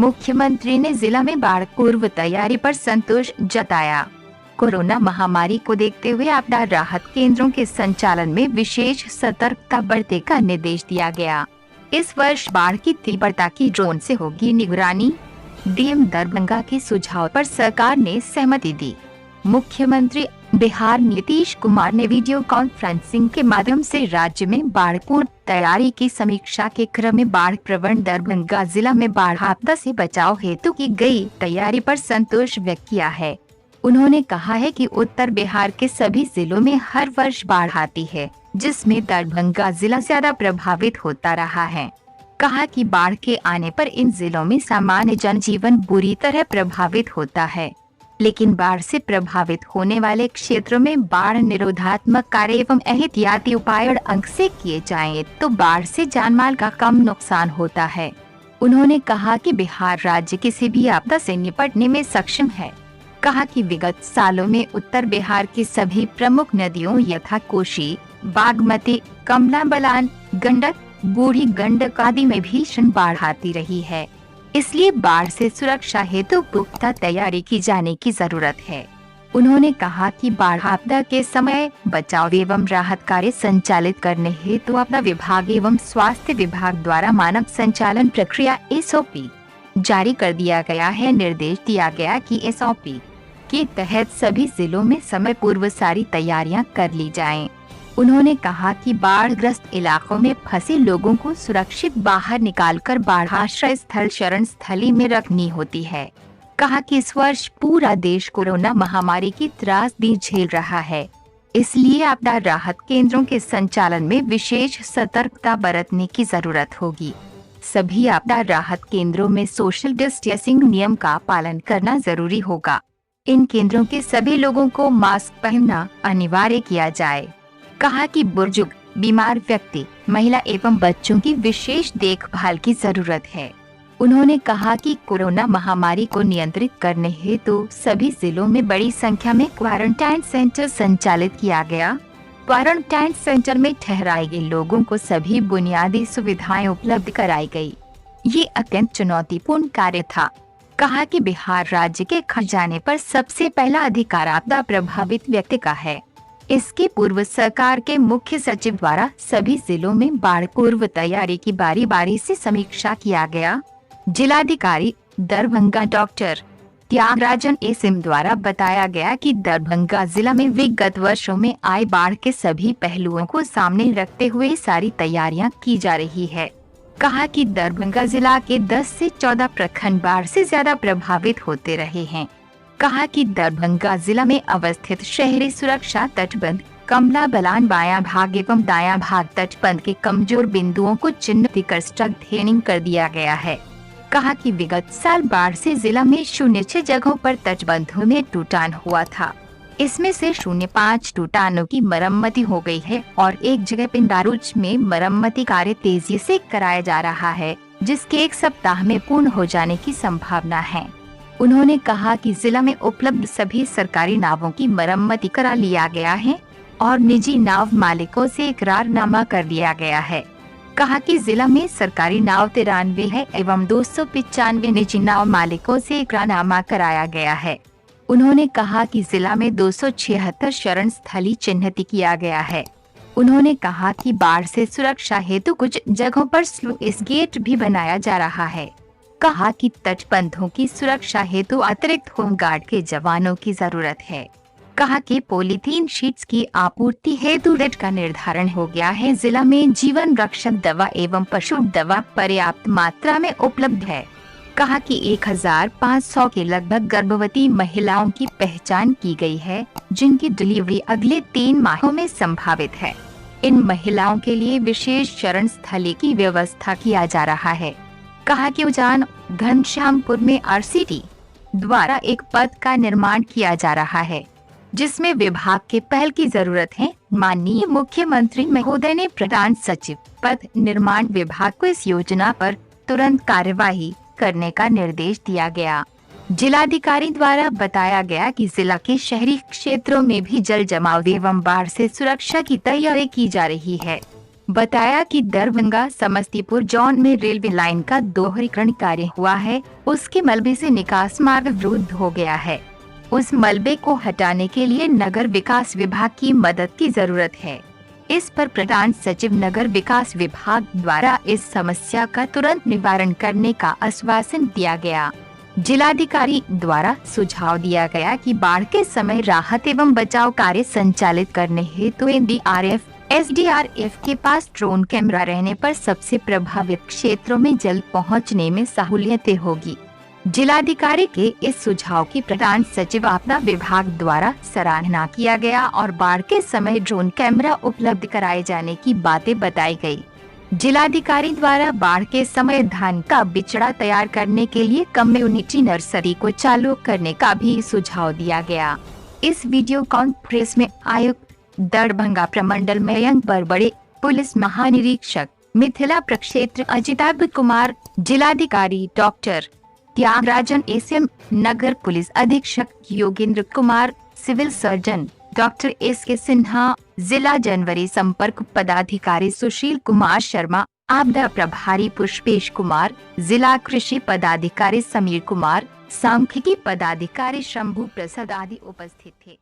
मुख्यमंत्री ने जिला में बाढ़ पूर्व तैयारी पर संतोष जताया। कोरोना महामारी को देखते हुए आपदा राहत केंद्रों के संचालन में विशेष सतर्कता बरतने का निर्देश दिया गया। इस वर्ष बाढ़ की तीव्रता की ड्रोन से होगी निगरानी। डीएम दरभंगा के सुझाव पर सरकार ने सहमति दी। मुख्यमंत्री बिहार नीतीश कुमार ने वीडियो कॉन्फ्रेंसिंग के माध्यम से राज्य में बाढ़ पूर्व तैयारी की समीक्षा के क्रम में बाढ़ प्रवण दरभंगा जिला में बाढ़ आपदा से बचाव हेतु की गई तैयारी पर संतोष व्यक्त किया है। उन्होंने कहा है कि उत्तर बिहार के सभी जिलों में हर वर्ष बाढ़ आती है, जिसमें दरभंगा जिला ज्यादा प्रभावित होता रहा है। कहा कि बाढ़ के आने पर इन जिलों में सामान्य जनजीवन बुरी तरह प्रभावित होता है, लेकिन बाढ़ से प्रभावित होने वाले क्षेत्रों में बाढ़ निरोधात्मक कार्य एवं एहतियाती उपाय अंक से किए जाएं तो बाढ़ से जानमाल का कम नुकसान होता है। उन्होंने कहा कि बिहार राज्य किसी भी आपदा से निपटने में सक्षम है। कहा कि विगत सालों में उत्तर बिहार की सभी प्रमुख नदियों यथा कोसी, बागमती, कमला बलान, गंडक, बूढ़ी गंडक आदि में भीषण बाढ़ आती रही है, इसलिए बाढ़ से सुरक्षा हेतु पुख्ता तैयारी की जाने की जरूरत है। उन्होंने कहा कि बाढ़ आपदा के समय बचाव एवं राहत कार्य संचालित करने हेतु आपदा विभाग एवं स्वास्थ्य विभाग द्वारा मानक संचालन प्रक्रिया एसओपी जारी कर दिया गया है। निर्देश दिया गया कि एसओपी के तहत सभी जिलों में समय पूर्व सारी तैयारियां कर ली जाएं। उन्होंने कहा कि बाढ़ ग्रस्त इलाकों में फंसे लोगों को सुरक्षित बाहर निकालकर बाढ़ आश्रय स्थल शरण स्थली में रखनी होती है। कहा कि इस वर्ष पूरा देश कोरोना महामारी की त्रासदी झेल रहा है, इसलिए आपदा राहत केंद्रों के संचालन में विशेष सतर्कता बरतने की जरूरत होगी। सभी आपदा राहत केंद्रों में सोशल डिस्टेंसिंग नियम का पालन करना जरूरी होगा। इन केंद्रों के सभी लोगों को मास्क पहनना अनिवार्य किया जाए। कहा कि बुजुर्ग, बीमार व्यक्ति, महिला एवं बच्चों की विशेष देखभाल की जरूरत है। उन्होंने कहा कि कोरोना महामारी को नियंत्रित करने हेतु सभी जिलों में बड़ी संख्या में क्वारंटाइन सेंटर संचालित किया गया। क्वारंटाइन सेंटर में ठहराए गए लोगों को सभी बुनियादी सुविधाएं उपलब्ध कराई गई। ये अत्यंत चुनौतीपूर्ण कार्य था। कहा कि बिहार राज्य के खजाने पर सबसे पहला अधिकार आपदा प्रभावित व्यक्ति का है। इसके पूर्व सरकार के मुख्य सचिव द्वारा सभी जिलों में बाढ़ पूर्व तैयारी की बारी बारी से समीक्षा किया गया। जिलाधिकारी दरभंगा डॉक्टर त्यागराजन एसएम द्वारा बताया गया कि दरभंगा जिला में विगत वर्षों में आए बाढ़ के सभी पहलुओं को सामने रखते हुए सारी तैयारियां की जा रही है। कहा कि दरभंगा जिला के 10 से 14 प्रखंड बाढ़ से ज्यादा प्रभावित होते रहे हैं। कहा कि दरभंगा जिला में अवस्थित शहरी सुरक्षा तटबंध, कमला बलान बायां भाग एवं दायां भाग तटबंध के कमजोर बिंदुओं को चिन्हित कर स्ट्रेंथनिंग कर दिया गया है। कहा कि विगत साल बाढ़ से जिला में 0.6 जगहों पर तटबंधों में टूटान हुआ था। इसमें से 0.5 टूटानों की मरम्मती हो गई है और एक जगह पिंडारुच में मरम्मती कार्य तेजी से कराया जा रहा है, जिसके 1 सप्ताह में पूर्ण हो जाने की संभावना है। उन्होंने कहा कि जिला में उपलब्ध सभी सरकारी नावों की मरम्मती करा लिया गया है और निजी नाव मालिकों से इकरारनामा कर लिया गया है। कहा कि जिला में सरकारी नाव 93 है एवं 295 निजी नाव मालिकों से इकरारनामा कराया गया है। उन्होंने कहा कि जिला में 276 शरण स्थली चिन्हित किया गया है। उन्होंने कहा कि बाढ़ से सुरक्षा हेतु कुछ जगहों पर स्लूइस गेट भी बनाया जा रहा है। कहा कि तटबंधों की सुरक्षा हेतु अतिरिक्त होमगार्ड के जवानों की जरूरत है। कहा कि पॉलीथीन शीट्स की आपूर्ति हेतु रेट का निर्धारण हो गया है। जिला में जीवन रक्षक दवा एवं पशु दवा पर्याप्त मात्रा में उपलब्ध है। कहा कि 1500 के लगभग गर्भवती महिलाओं की पहचान की गई है, जिनकी डिलीवरी अगले 3 माहों में संभावित है। इन महिलाओं के लिए विशेष शरण स्थली की व्यवस्था किया जा रहा है। कहा कि उजान घनश्यामपुर में आरसीटी द्वारा एक पथ का निर्माण किया जा रहा है, जिसमें विभाग के पहल की जरूरत है। माननीय मुख्यमंत्री महोदय ने प्रधान सचिव पथ निर्माण विभाग को इस योजना पर तुरंत कार्यवाही करने का निर्देश दिया गया। जिलाधिकारी द्वारा बताया गया कि जिला के शहरी क्षेत्रों में भी जल जमाव एवं बाढ़ से सुरक्षा की तैयारी की जा रही है। बताया कि दरभंगा समस्तीपुर जोन में रेलवे लाइन का दोहरीकरण कार्य हुआ है, उसके मलबे से निकास मार्ग अवरुद्ध हो गया है। उस मलबे को हटाने के लिए नगर विकास विभाग की मदद की जरूरत है। इस पर प्रधान सचिव नगर विकास विभाग द्वारा इस समस्या का तुरंत निवारण करने का आश्वासन दिया गया। जिलाधिकारी द्वारा सुझाव दिया गया कि बाढ़ के समय राहत एवं बचाव कार्य संचालित करने हेतु एनडीआरएफ एसडीआरएफ के पास ड्रोन कैमरा रहने पर सबसे प्रभावित क्षेत्रों में जल्द पहुंचने में सहूलियतें होगी। जिलाधिकारी के इस सुझाव की प्रधान सचिव आपदा विभाग द्वारा सराहना किया गया और बाढ़ के समय ड्रोन कैमरा उपलब्ध कराए जाने की बातें बताई गई। जिलाधिकारी द्वारा बाढ़ के समय धान का बिचड़ा तैयार करने के लिए कम्युनिटी नर्सरी को चालू करने का भी सुझाव दिया गया। इस वीडियो कॉन्फ्रेंस में आयुक्त दरभंगा प्रमंडल मयंक बरबड़े, पुलिस महानिरीक्षक मिथिला प्रक्षेत्र अजिताभ कुमार, जिलाधिकारी डॉक्टर त्यागराजन एसएम, नगर पुलिस अधीक्षक Yogendra Kumar, civil surgeon doctor SK Sinha, जिला जनवरी संपर्क पदाधिकारी सुशील कुमार शर्मा, आपदा प्रभारी पुष्पेश कुमार, जिला कृषि पदाधिकारी समीर कुमार, सांख्यिकी पदाधिकारी शंभू प्रसाद आदि उपस्थित थे।